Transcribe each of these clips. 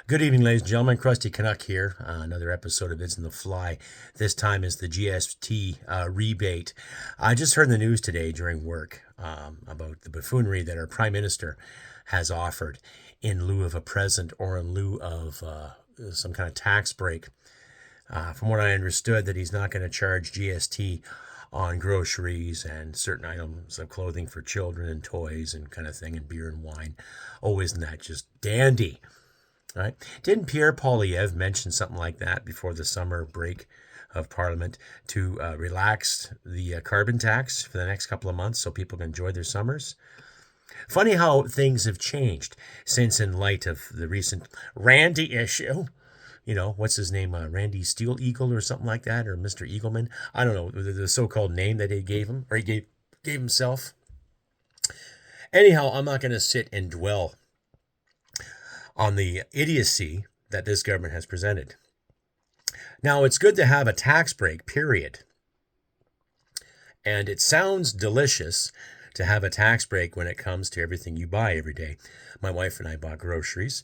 Good evening, ladies and gentlemen. Krusty Canuck here. Another episode of It's in the Fly. This time is the GST rebate. I just heard in the news today during work about the buffoonery that our Prime Minister has offered in lieu of a present or in lieu of some kind of tax break. From what I understood, that he's not going to charge GST on groceries and certain items of clothing for children and toys and kind of thing, and beer and wine. Oh, isn't that just dandy? Right? Didn't Pierre Poilievre mention something like that before the summer break of Parliament to relax the carbon tax for the next couple of months so people can enjoy their summers? Funny how things have changed since, in light of the recent Randy issue. You know, what's his name? Randy Steel Eagle or something like that, or Mr. Eagleman. I don't know, the so-called name that he gave him, or he gave himself. Anyhow, I'm not going to sit and dwell on the idiocy that this government has presented. Now, it's good to have a tax break, period. And it sounds delicious to have a tax break when it comes to everything you buy every day. My wife and I bought groceries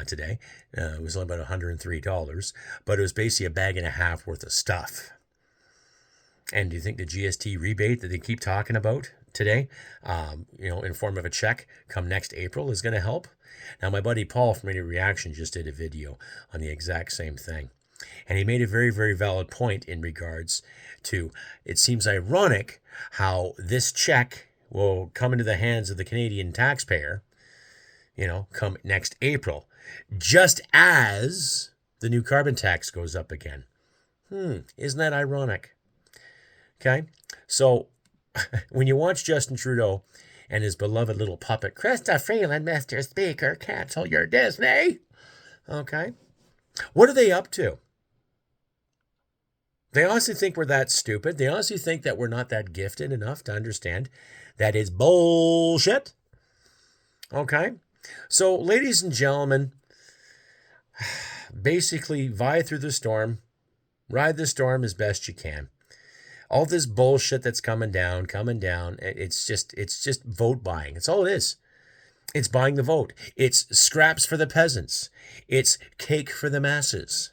today. It was only about $103, but it was basically a bag and a half worth of stuff. And do you think the GST rebate that they keep talking about today, in form of a check come next April is going to help? Now, my buddy Paul from Radio Reaction just did a video on the exact same thing. And he made a very, very valid point in regards to, it seems ironic how this check will come into the hands of the Canadian taxpayer, come next April, just as the new carbon tax goes up again. Isn't that ironic? Okay, so when you watch Justin Trudeau and his beloved little puppet, Krista Freeland, Mr. Speaker, cancel your Disney. Okay. What are they up to? They honestly think we're that stupid. They honestly think that we're not that gifted enough to understand that is bullshit. Okay. So, ladies and gentlemen, basically vie through the storm. Ride the storm as best you can. All this bullshit that's coming down. It's just vote buying. It's all it is. It's buying the vote. It's scraps for the peasants. It's cake for the masses.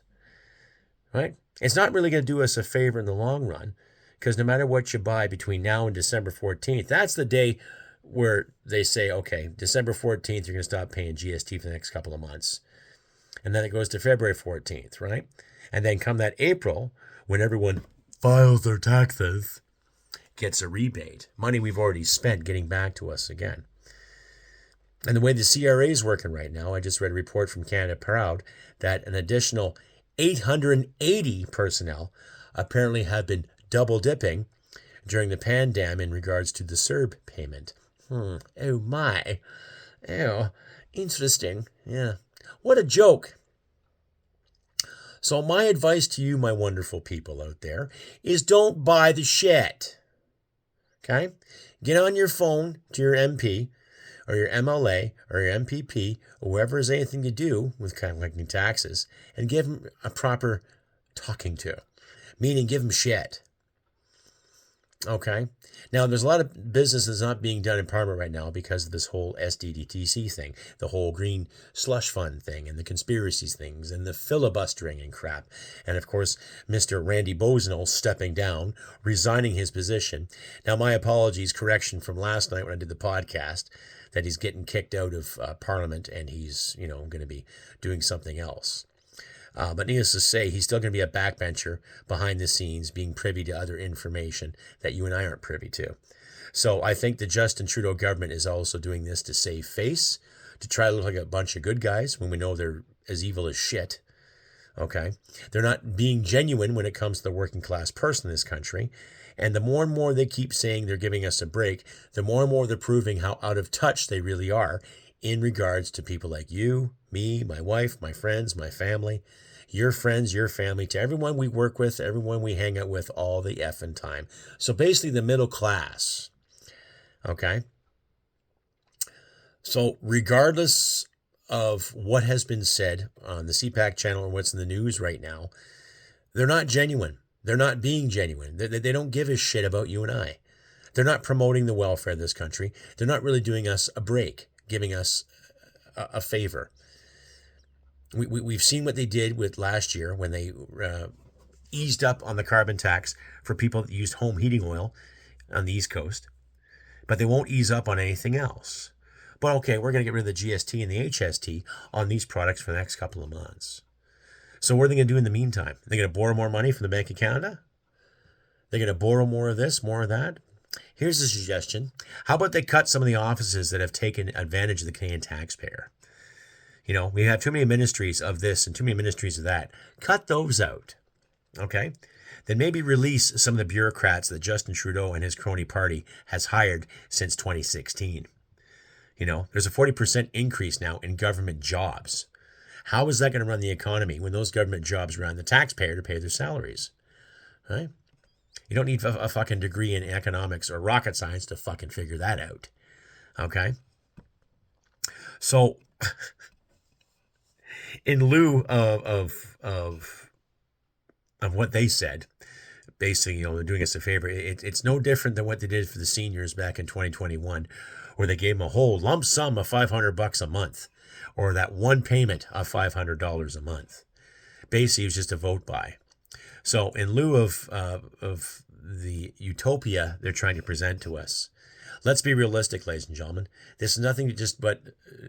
Right? It's not really going to do us a favor in the long run, because no matter what you buy between now and December 14th, that's the day where they say, okay, December 14th, you're going to stop paying GST for the next couple of months. And then it goes to February 14th, right? And then come that April, when everyone files their taxes, gets a rebate. Money we've already spent getting back to us again. And the way the CRA is working right now, I just read a report from Canada Proud that an additional 880 personnel apparently have been double dipping during the pandemic in regards to the CERB payment. Oh my. Ew. Interesting. Yeah. What a joke. So my advice to you, my wonderful people out there, is don't buy the shit. Okay? Get on your phone to your MP or your MLA or your MPP or whoever has anything to do with collecting taxes and give them a proper talking to. Meaning give them shit. Okay? Now, there's a lot of business that's not being done in Parliament right now because of this whole SDDTC thing, the whole green slush fund thing, and the conspiracies things, and the filibustering and crap. And, of course, Mr. Randy Bosenel stepping down, resigning his position. Now, my apologies, correction from last night when I did the podcast, that he's getting kicked out of Parliament and he's, going to be doing something else. But needless to say, he's still going to be a backbencher behind the scenes, being privy to other information that you and I aren't privy to. So I think the Justin Trudeau government is also doing this to save face, to try to look like a bunch of good guys when we know they're as evil as shit. Okay? They're not being genuine when it comes to the working class person in this country. And the more and more they keep saying they're giving us a break, the more and more they're proving how out of touch they really are in regards to people like you, me, my wife, my friends, my family, your friends, your family, to everyone we work with, everyone we hang out with all the effing time. So basically the middle class. Okay? So regardless of what has been said on the CPAC channel or what's in the news right now, they're not genuine. They're not being genuine. They don't give a shit about you and I. They're not promoting the welfare of this country. They're not really doing us a break, giving us a favor. We've seen what they did with last year when they eased up on the carbon tax for people that used home heating oil on the East Coast, but they won't ease up on anything else. But okay, we're going to get rid of the GST and the HST on these products for the next couple of months. So what are they going to do in the meantime? They're going to borrow more money from the Bank of Canada? They're going to borrow more of this, more of that? Here's a suggestion. How about they cut some of the offices that have taken advantage of the Canadian taxpayer? You know, we have too many ministries of this and too many ministries of that. Cut those out, okay? Then maybe release some of the bureaucrats that Justin Trudeau and his crony party has hired since 2016. You know, there's a 40% increase now in government jobs. How is that going to run the economy when those government jobs run the taxpayer to pay their salaries? Right? You don't need a fucking degree in economics or rocket science to fucking figure that out. Okay? So, in lieu of what they said, basically, you know, they're doing us a favor. It's no different than what they did for the seniors back in 2021, where they gave them a whole lump sum of $500 a month, or that one payment of $500 a month. Basically, it was just a vote buy. So, in lieu of the utopia they're trying to present to us, let's be realistic, ladies and gentlemen. This is nothing but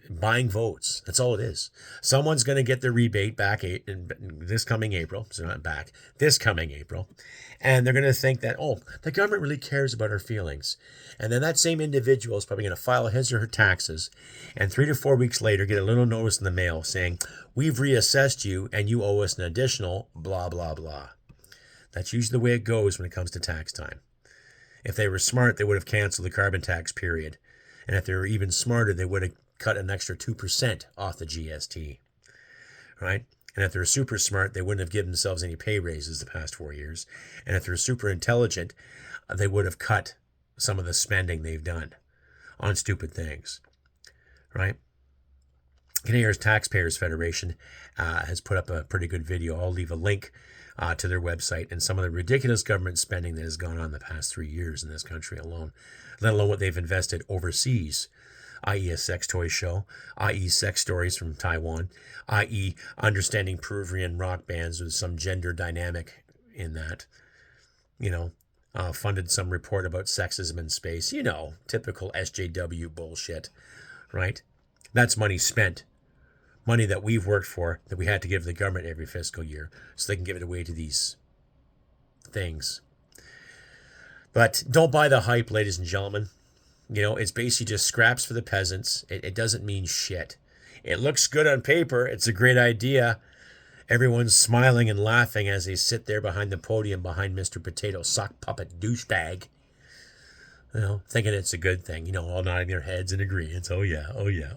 buying votes. That's all it is. Someone's going to get their rebate back in this coming April. So not back, this coming April. And they're going to think that, oh, the government really cares about our feelings. And then that same individual is probably going to file his or her taxes and 3 to 4 weeks later get a little notice in the mail saying, we've reassessed you and you owe us an additional blah, blah, blah. That's usually the way it goes when it comes to tax time. If they were smart, they would have canceled the carbon tax period. And if they were even smarter, they would have cut an extra 2% off the GST. Right? And if they're super smart, they wouldn't have given themselves any pay raises the past 4 years. And if they're super intelligent, they would have cut some of the spending they've done on stupid things. Right? Canadian Taxpayers Federation has put up a pretty good video. I'll leave a link to their website and some of the ridiculous government spending that has gone on the past 3 years in this country alone, let alone what they've invested overseas, i.e. a sex toy show, i.e. sex stories from Taiwan, i.e. understanding Peruvian rock bands with some gender dynamic in that, you know, funded some report about sexism in space, you know, typical SJW bullshit, right? That's money spent. Money that we've worked for, that we had to give the government every fiscal year so they can give it away to these things. But don't buy the hype, ladies and gentlemen. You know, it's basically just scraps for the peasants. It doesn't mean shit. It looks good on paper. It's a great idea. Everyone's smiling and laughing as they sit there behind the podium behind Mr. Potato Sock Puppet Douchebag. You know, thinking it's a good thing, you know, all nodding their heads in agreement. Oh yeah,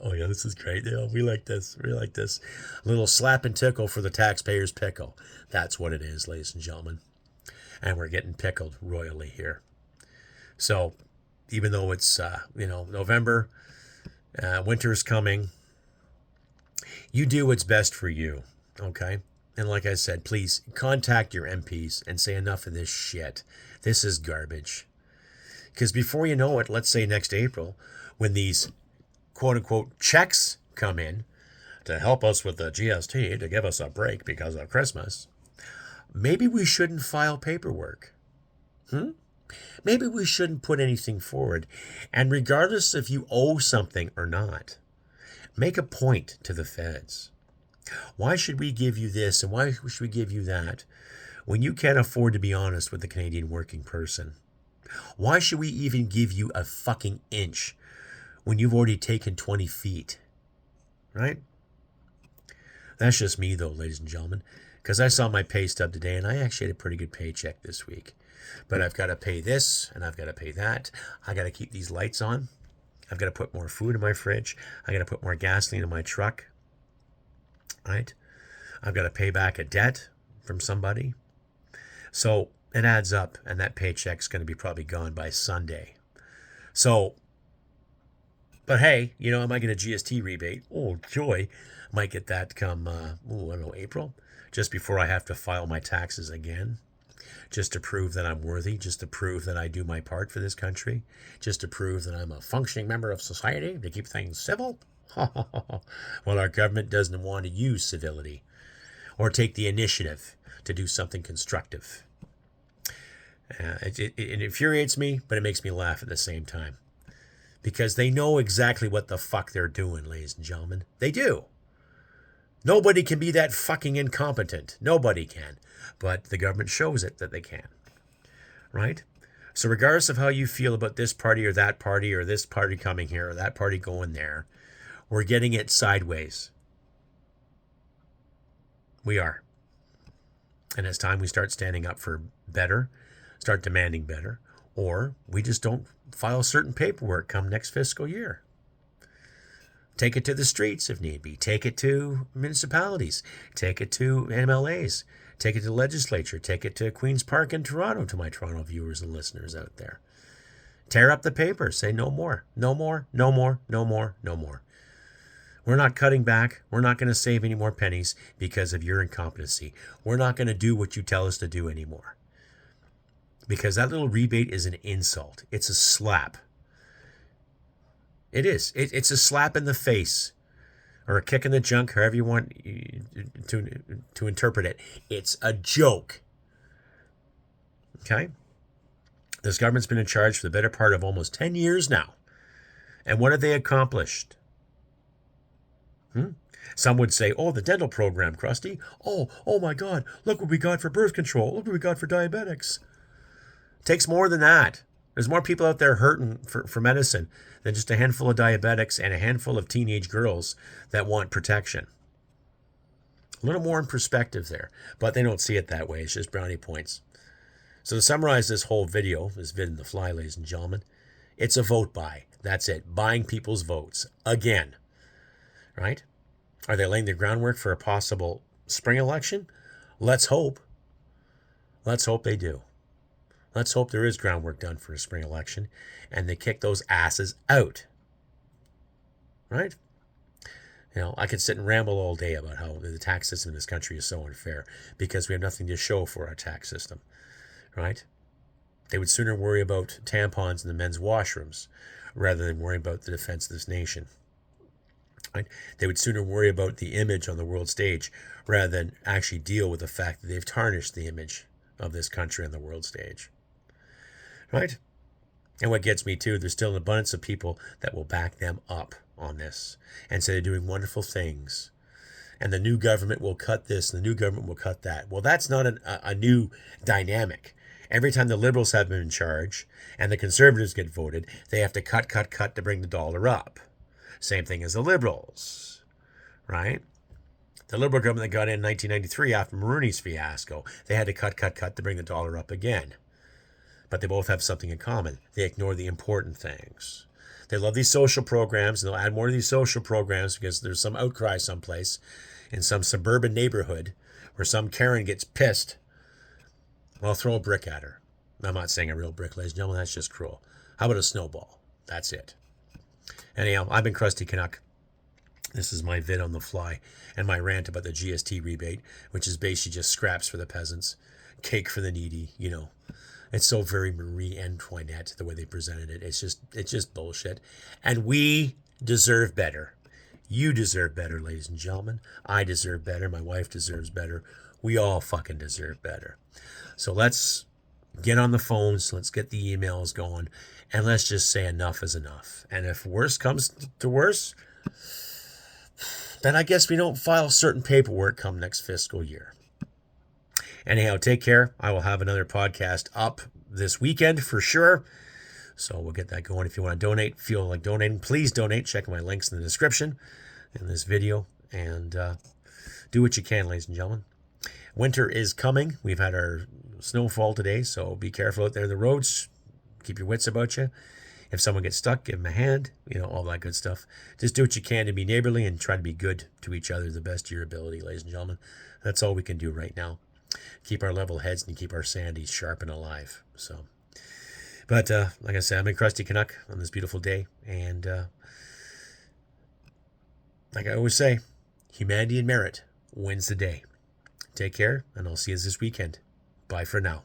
this is great. You know, we like this. A little slap and tickle for the taxpayers' pickle. That's what it is, ladies and gentlemen. And we're getting pickled royally here. So, even though it's, November, winter's coming, you do what's best for you, okay? And like I said, please contact your MPs and say enough of this shit. This is garbage. Because before you know it, let's say next April, when these quote-unquote checks come in to help us with the GST, to give us a break because of Christmas, maybe we shouldn't file paperwork. Maybe we shouldn't put anything forward. And regardless if you owe something or not, make a point to the feds. Why should we give you this and why should we give you that when you can't afford to be honest with the Canadian working person? Why should we even give you a fucking inch when you've already taken 20 feet? Right? That's just me, though, ladies and gentlemen, because I saw my pay stub today, and I actually had a pretty good paycheck this week. But I've got to pay this, and I've got to pay that. I got to keep these lights on. I've got to put more food in my fridge. I got to put more gasoline in my truck. Right? I've got to pay back a debt from somebody. So it adds up, and that paycheck's going to be probably gone by Sunday. So, but hey, you know, I might get a GST rebate. Oh, joy. Might get that come, April, just before I have to file my taxes again, just to prove that I'm worthy, just to prove that I do my part for this country, just to prove that I'm a functioning member of society to keep things civil. Well, our government doesn't want to use civility or take the initiative to do something constructive. It infuriates me, but it makes me laugh at the same time. Because they know exactly what the fuck they're doing, ladies and gentlemen. They do. Nobody can be that fucking incompetent. Nobody can. But the government shows it that they can. Right? So regardless of how you feel about this party or this party coming here or that party going there, we're getting it sideways. We are. And it's time we start standing up for better, start demanding better, or we just don't file certain paperwork come next fiscal year. Take it to the streets if need be. Take it to municipalities. Take it to MLAs. Take it to the legislature. Take it to Queen's Park in Toronto, to my Toronto viewers and listeners out there. Tear up the paper. Say no more. No more. No more. No more. No more. We're not cutting back. We're not going to save any more pennies because of your incompetency. We're not going to do what you tell us to do anymore. Because that little rebate is an insult. It's a slap. It is. It's a slap in the face. Or a kick in the junk, however you want to interpret it. It's a joke. Okay? This government's been in charge for the better part of almost 10 years now. And what have they accomplished? Some would say, oh, the dental program, Krusty. Oh my God, look what we got for birth control. Look what we got for diabetics. It takes more than that. There's more people out there hurting for medicine than just a handful of diabetics and a handful of teenage girls that want protection. A little more in perspective there, but they don't see it that way. It's just brownie points. So to summarize this whole video, this vid in the fly, ladies and gentlemen, it's a vote buy. That's it. Buying people's votes. Again. Right? Are they laying the groundwork for a possible spring election? Let's hope. Let's hope they do. Let's hope there is groundwork done for a spring election and they kick those asses out. Right? You know, I could sit and ramble all day about how the tax system in this country is so unfair because we have nothing to show for our tax system. Right? They would sooner worry about tampons in the men's washrooms rather than worry about the defense of this nation. Right? They would sooner worry about the image on the world stage rather than actually deal with the fact that they've tarnished the image of this country on the world stage. Right? And what gets me too, there's still an abundance of people that will back them up on this and say they're doing wonderful things. And the new government will cut this, and the new government will cut that. Well, that's not a new dynamic. Every time the Liberals have been in charge and the Conservatives get voted, they have to cut to bring the dollar up. Same thing as the Liberals, right? The Liberal government that got in 1993 after Mulroney's fiasco, they had to cut to bring the dollar up again. But they both have something in common. They ignore the important things. They love these social programs, and they'll add more to these social programs because there's some outcry someplace in some suburban neighborhood where some Karen gets pissed. Well, throw a brick at her. I'm not saying a real brick, ladies and gentlemen. That's just cruel. How about a snowball? That's it. Anyhow, I've been Krusty Canuck. This is my vid on the fly and my rant about the GST rebate, which is basically just scraps for the peasants, cake for the needy, you know. It's so very Marie Antoinette, the way they presented it. It's just bullshit. And we deserve better. You deserve better, ladies and gentlemen. I deserve better. My wife deserves better. We all fucking deserve better. So let's get on the phones. Let's get the emails going. And let's just say enough is enough. And if worse comes to worse, then I guess we don't file certain paperwork come next fiscal year. Anyhow, take care. I will have another podcast up this weekend for sure. So we'll get that going. If you want to donate, feel like donating, please donate. Check my links in the description in this video. And do what you can, ladies and gentlemen. Winter is coming. We've had our snowfall today, so be careful out there in the roads. Keep your wits about you. If someone gets stuck, give them a hand. You know, all that good stuff. Just do what you can to be neighborly and try to be good to each other to the best of your ability, ladies and gentlemen. That's all we can do right now. Keep our level heads and keep our sandies sharp and alive. So, but like I said, I'm in Krusty Canuck on this beautiful day. And like I always say, humanity and merit wins the day. Take care, and I'll see you this weekend. Bye for now.